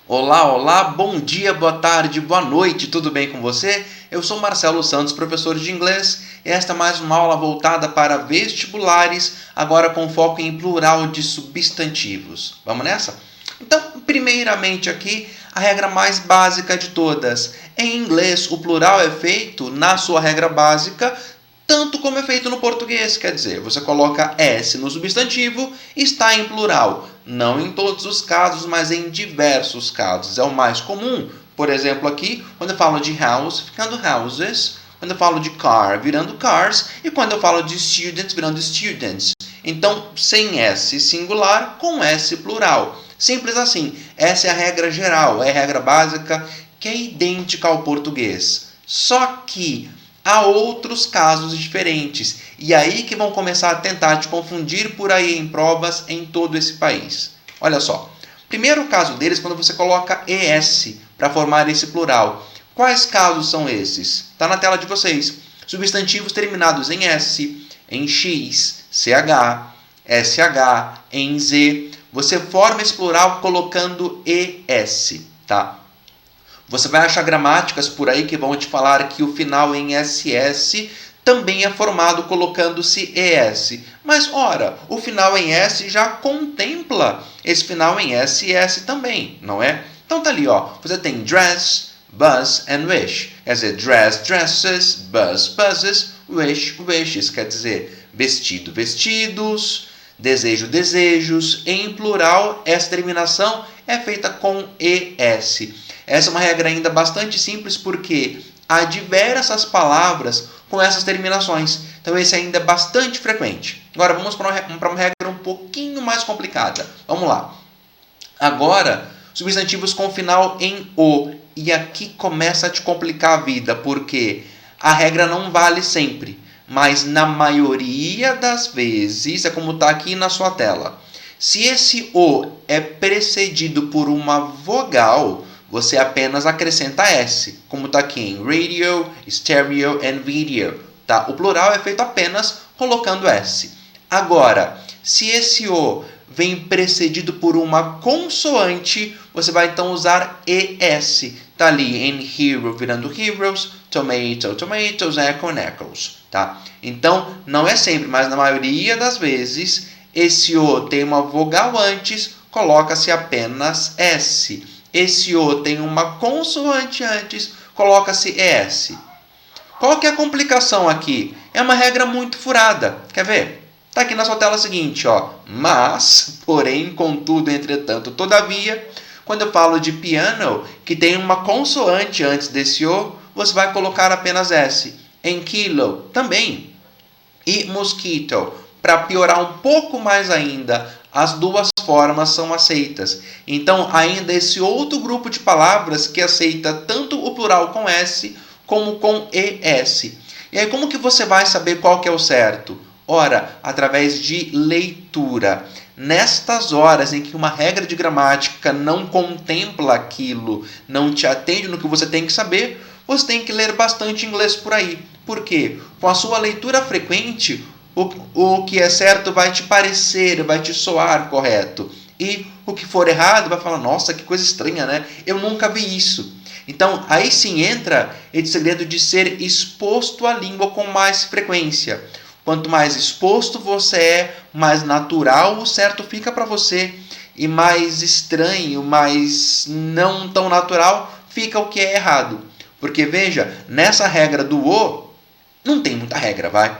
Olá, olá, bom dia, boa tarde, boa noite, tudo bem com você? Eu sou Marcelo Santos, professor de inglês, e esta é mais uma aula voltada para vestibulares, agora com foco em plural de substantivos. Vamos nessa? Então, primeiramente aqui, a regra mais básica de todas. Em inglês, o plural é feito na sua regra básica, tanto como é feito no português, quer dizer, você coloca S no substantivo e está em plural. Não em todos os casos, mas em diversos casos. É o mais comum. Por exemplo, aqui, quando eu falo de house, ficando houses. Quando eu falo de car, virando cars. E quando eu falo de students, virando students. Então, sem S singular, com S plural. Simples assim. Essa é a regra geral, é a regra básica que é idêntica ao português. Só que há outros casos diferentes, e aí que vão começar a tentar te confundir por aí em provas em todo esse país. Olha só, primeiro caso deles quando você coloca ES para formar esse plural. Quais casos são esses? Está na tela de vocês. Substantivos terminados em S, em X, CH, SH, em Z. Você forma esse plural colocando ES, tá? Você vai achar gramáticas por aí que vão te falar que o final em SS também é formado colocando-se ES. Mas, ora, o final em S já contempla esse final em SS também, não é? Então tá ali, ó. Você tem dress, buzz and wish. Quer dizer, dress, dresses, buzz, buzzes, wish, wishes. Quer dizer, vestido, vestidos, desejo, desejos. Em plural, essa terminação é feita com ES. Essa é uma regra ainda bastante simples porque há diversas palavras com essas terminações. Então esse ainda é bastante frequente. Agora vamos para uma regra um pouquinho mais complicada. Vamos lá. Agora, substantivos com final em O. E aqui começa a te complicar a vida, porque a regra não vale sempre. Mas na maioria das vezes, é como está aqui na sua tela. Se esse O é precedido por uma vogal, você apenas acrescenta S, como está aqui em radio, stereo and video. Tá? O plural é feito apenas colocando S. Agora, se esse O vem precedido por uma consoante, você vai então usar ES. Está ali em hero virando heroes, tomato, tomatoes, echo, echoes. Tá? Então, não é sempre, mas na maioria das vezes, esse O tem uma vogal antes, coloca-se apenas S. Esse O tem uma consoante antes, coloca-se ES. Qual que é a complicação aqui? É uma regra muito furada. Quer ver? Está aqui na sua tela seguinte, ó. Mas, porém, contudo, entretanto, todavia, quando eu falo de piano, que tem uma consoante antes desse O, você vai colocar apenas S. Em kilo, também. E mosquito, para piorar um pouco mais ainda, as duas formas são aceitas. Então, ainda esse outro grupo de palavras que aceita tanto o plural com S como com ES. E aí, como que você vai saber qual que é o certo? Ora, através de leitura. Nestas horas em que uma regra de gramática não contempla aquilo, não te atende no que você tem que saber, você tem que ler bastante inglês por aí. Por quê? Com a sua leitura frequente, o que é certo vai te parecer, vai te soar correto. E o que for errado vai falar, nossa, que coisa estranha, né? Eu nunca vi isso. Então, aí sim entra esse segredo de ser exposto à língua com mais frequência. Quanto mais exposto você é, mais natural o certo fica para você. E mais estranho, mais não tão natural, fica o que é errado. Porque, veja, nessa regra do O, não tem muita regra, vai?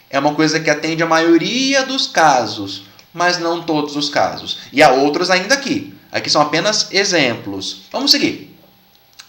É uma coisa que atende a maioria dos casos, mas não todos os casos. E há outros ainda aqui. Aqui são apenas exemplos. Vamos seguir.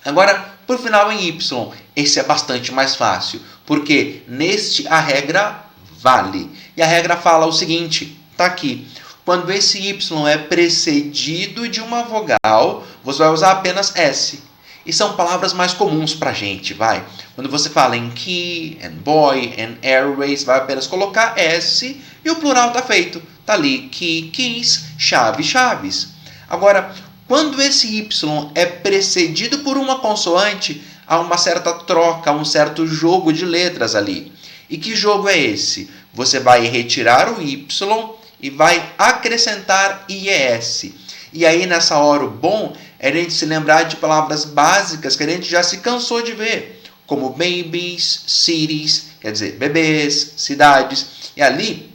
Agora, por final em Y, esse é bastante mais fácil, porque neste a regra vale. E a regra fala o seguinte, está aqui. Quando esse Y é precedido de uma vogal, você vai usar apenas S. E são palavras mais comuns para a gente, vai. Quando você fala em key, and boy, and airways, vai apenas colocar S e o plural está feito. Está ali, key, keys, chave, chaves. Agora, quando esse Y é precedido por uma consoante, há uma certa troca, um certo jogo de letras ali. E que jogo é esse? Você vai retirar o Y e vai acrescentar IES. E aí, nessa hora, o bom é a gente se lembrar de palavras básicas que a gente já se cansou de ver, como babies, cities, quer dizer, bebês, cidades. E ali,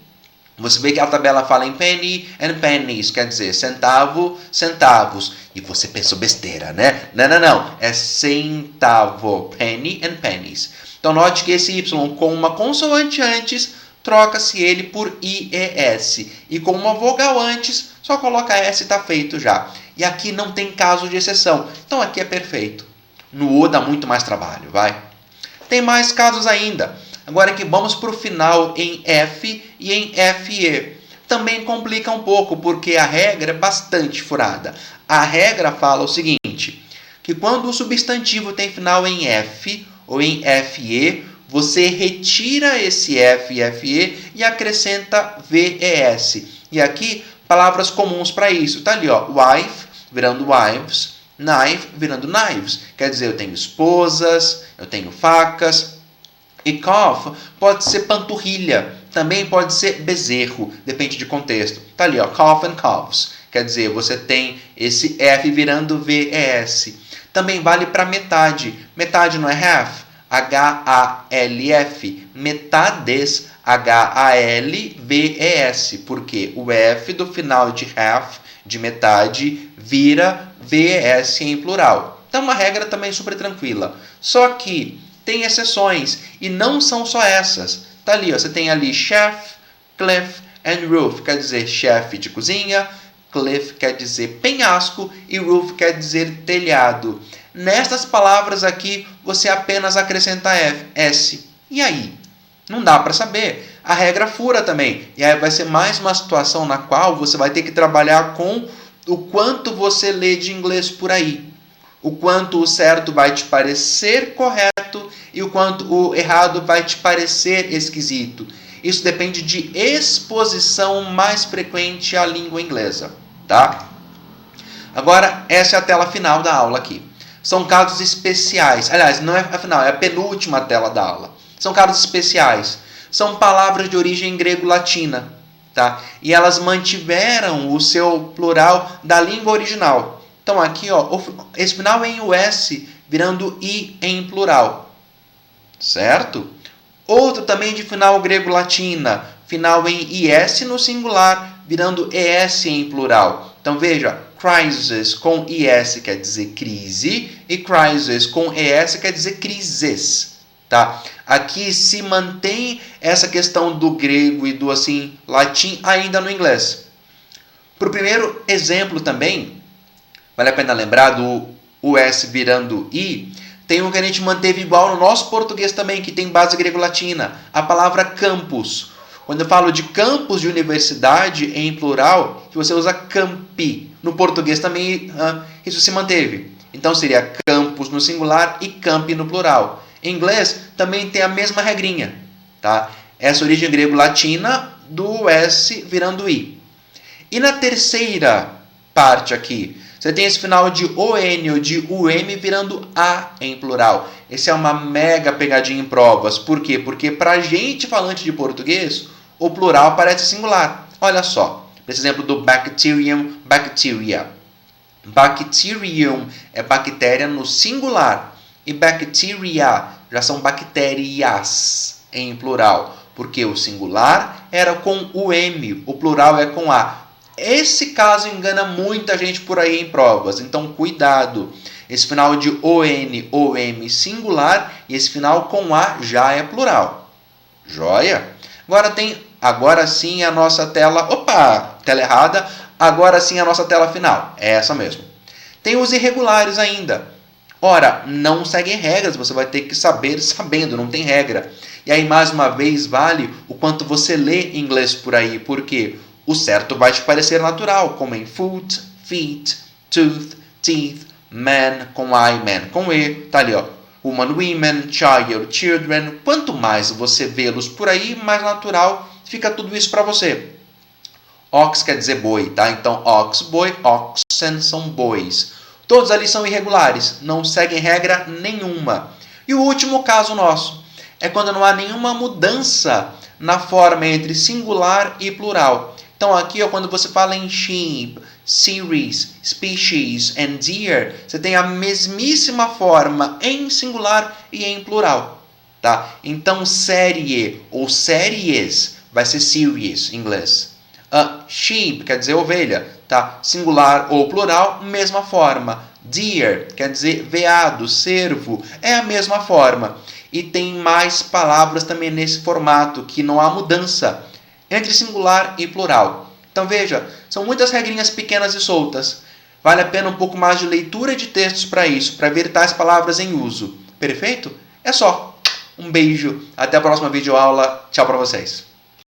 você vê que a tabela fala em penny and pennies, quer dizer, centavo, centavos. E você pensou besteira, né? Não. É centavo, penny and pennies. Então, note que esse Y com uma consoante antes, troca-se ele por IES. E com uma vogal antes, só coloca S e está feito já. E aqui não tem caso de exceção. Então, aqui é perfeito. No O dá muito mais trabalho, vai. Tem mais casos ainda. Agora que vamos para o final em F e em FE. Também complica um pouco, porque a regra é bastante furada. A regra fala o seguinte, que quando o substantivo tem final em F ou em FE, você retira esse F e FE e acrescenta VES. E aqui, palavras comuns para isso. Tá ali, ó, wife virando wives, knife virando knives. Quer dizer, eu tenho esposas, eu tenho facas. E cough pode ser panturrilha, também pode ser bezerro, depende de contexto. Tá ali, ó, cough and coughs. Quer dizer, você tem esse F virando VES. Também vale para metade. Metade não é half? H-A-L-F. Metades, H-A-L-V-E-S. Porque o F do final de half, de metade, vira VES em plural. Então, uma regra também super tranquila. Só que tem exceções, e não são só essas. Tá ali, ó, você tem ali chef, cliff and roof, quer dizer chefe de cozinha, cliff quer dizer penhasco e roof quer dizer telhado. Nestas palavras aqui, você apenas acrescenta S. E aí? Não dá para saber. A regra fura também. E aí vai ser mais uma situação na qual você vai ter que trabalhar com o quanto você lê de inglês por aí. O quanto o certo vai te parecer correto e o quanto o errado vai te parecer esquisito. Isso depende de exposição mais frequente à língua inglesa, tá? Agora, essa é a tela final da aula aqui. São casos especiais. Aliás, não é a final, é a penúltima tela da aula. São casos especiais. São palavras de origem grego-latina, tá? E elas mantiveram o seu plural da língua original. Então, aqui, ó, esse final é em US, virando I em plural. Certo? Outro também de final grego-latina, final em IS no singular, virando ES em plural. Então, veja, crisis com IS quer dizer crise e crisis com ES quer dizer crises. Tá? Aqui se mantém essa questão do grego e do assim latim ainda no inglês. Para o primeiro exemplo também, vale a pena lembrar do US virando I, tem um que a gente manteve igual no nosso português também, que tem base grego-latina, a palavra campus. Quando eu falo de campus de universidade em plural, que você usa campi. No português também isso se manteve. Então seria campus no singular e campi no plural. Em inglês também tem a mesma regrinha, tá? Essa origem grego-latina do S virando I. E na terceira parte aqui, você tem esse final de ON ou de UM virando A em plural. Esse é uma mega pegadinha em provas. Por quê? Porque pra gente falante de português, o plural parece singular. Olha só, esse exemplo do bacterium, bacteria. Bacterium é bactéria no singular. E bacteria já são bactérias em plural. Porque o singular era com UM, o plural é com A. Esse caso engana muita gente por aí em provas, então cuidado. Esse final de ON, OM singular e esse final com A já é plural. Joia? Agora sim a nossa tela... Opa! Tela errada. Agora sim a nossa tela final. É essa mesmo. Tem os irregulares ainda. Ora, não seguem regras, você vai ter que saber sabendo, não tem regra. E aí, mais uma vez, vale o quanto você lê inglês por aí, porque o certo vai te parecer natural, como em foot, feet, tooth, teeth, man com I, man com E, tá ali, ó. Woman, women, child, children. Quanto mais você vê-los por aí, mais natural fica tudo isso para você. Ox quer dizer boi, tá? Então, ox, boi, oxen são bois. Todos ali são irregulares, não seguem regra nenhuma. E o último caso nosso é quando não há nenhuma mudança na forma entre singular e plural. Então, aqui, ó, quando você fala em sheep, series, species and deer, você tem a mesmíssima forma em singular e em plural, tá? Então, série ou séries vai ser series em inglês. Sheep quer dizer ovelha, tá? Singular ou plural, mesma forma. Deer quer dizer veado, cervo, é a mesma forma. E tem mais palavras também nesse formato, que não há mudança entre singular e plural. Então veja, são muitas regrinhas pequenas e soltas. Vale a pena um pouco mais de leitura de textos para isso, para ver tais palavras em uso. Perfeito? É só. Um beijo, até a próxima videoaula. Tchau para vocês.